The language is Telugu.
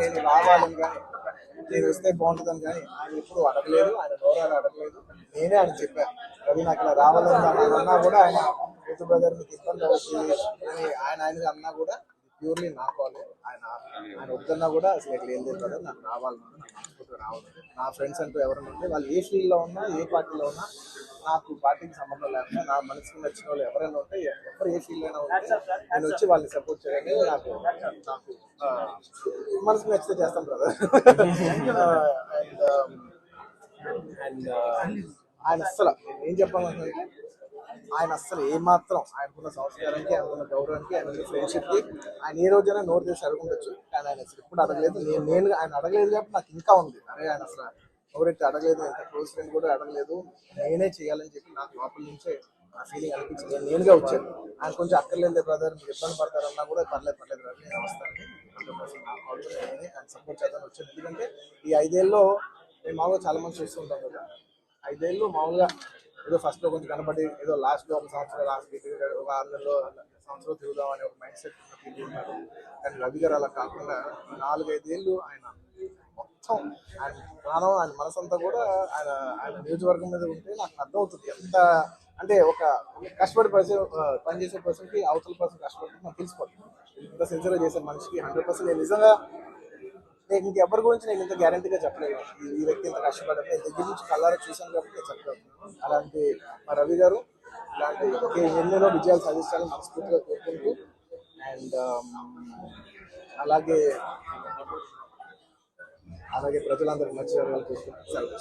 నేను రావాలని కానీ నేను వస్తే బాగుంటుందని కానీ ఆయన ఎప్పుడు అడగలేదు, ఆయన గౌరవాలు అడగలేదు. నేనే ఆయన చెప్పాను, రవి నాకు ఇలా రావాలని ఆయన అన్నా కూడా, ఆయన యూత్ బ్రదర్ మీకు ఇబ్బంది అవుతుంది అని ఆయనగా అన్నా కూడా ప్యూర్లీ నా కాలే. ఆయన వద్దన్నా కూడా అసలు ఎట్లా ఏం లేదు కదా, నాకు రావాలన్నా నాకు రావాలి. నా ఫ్రెండ్స్ అంటూ ఎవరైనా ఉంటే వాళ్ళు ఏ ఫీల్డ్లో ఉన్నా ఏ పార్టీలో ఉన్నా నాకు పార్టీకి సంబంధం లేకుండా నా మనసుకు నచ్చిన వాళ్ళు ఎవరైనా ఉంటే ఎవరు ఏ ఫీల్డ్ అయినా ఉంటే నేను వచ్చి వాళ్ళని సపోర్ట్ చేయాలి. నాకు మనసుకు నచ్చితే చేస్తాం కదా. అండ్ ఆయన అస్సలు ఏం చెప్పాలంటే ఆయన అస్సలు ఏమాత్రం ఆయనకున్న సంస్కారానికి, ఆయనకున్న గౌరవానికి, ఆయనకున్న ఫ్రెండ్షిప్కి ఆయన ఏ రోజైనా నోరు చేసి అడుగుండొచ్చు. కానీ ఆయన అసలు ఎప్పుడు అడగలేదు. నేను ఆయన అడగలేదు కాబట్టి నాకు ఇంకా ఉంది. అరే ఆయన అసలు ఎవరైతే అడగలేదు, ఎంత క్లోజ్ ఫ్రెండ్ కూడా అడగలేదు, నేనే చేయాలని చెప్పి నాకు లోపల నుంచే ఆ ఫీలింగ్ అనిపించింది. నేనుగా వచ్చాను. ఆయన కొంచెం అక్కర్లేదు బ్రదర్, మీరు ఇబ్బంది పడతారన్నా కూడా పర్లేదు బ్రదర్, నేను వస్తాను 100% నాకు అవసరం నేనే ఆయన సపోర్ట్ చేద్దామని వచ్చాను. ఎందుకంటే ఈ 5 ఏళ్ళలో మేము మామూలుగా చాలా మంది చూస్తుంటాం కదా, 5 ఏళ్ళు మామూలుగా ఏదో ఫస్ట్లో కొంచెం కనబడి ఏదో లాస్ట్లో ఒక సంవత్సరం లాస్ట్ ఒక 6 నెలలో సంవత్సరం తిరుగుదాం అనే ఒక మైండ్ సెట్ పీపుల్ ఉన్నారు. కానీ రవి గారు అలా కాకుండా 4-5 ఏళ్ళు ఆయన మొత్తం ఆయన ప్రాణం, ఆయన మనసంతా కూడా ఆయన నియోజకవర్గం మీద ఉంటే నాకు అర్థమవుతుంది. ఎంత అంటే ఒక కష్టపడి పనిచేసే పర్సన్కి అవతల పర్సన్ కష్టపడి నాకు తెలిసిపోతుంది. ఇంత సిన్సియర్గా చేసే మనిషికి 100% నేను నిజంగా నేను ఇంకెవరి గురించి నేను ఇంత గ్యారంటీగా చెప్పలేదు. ఈ వ్యక్తి ఇంత కష్టపడ్డారు, నేను దగ్గర నుంచి కళ్ళారా చూశాను కాబట్టి నేను చెప్పలేదు. అలాంటి మా రవి గారు ఇలాంటి ఎన్నెన్నో విజయాలు సాధించాలని మనస్ఫూర్తిగా కోరుకుంటూ, అండ్ అలాగే ప్రజలందరికీ మంచి జరగాలని చూసుకుంటూ సెలవు.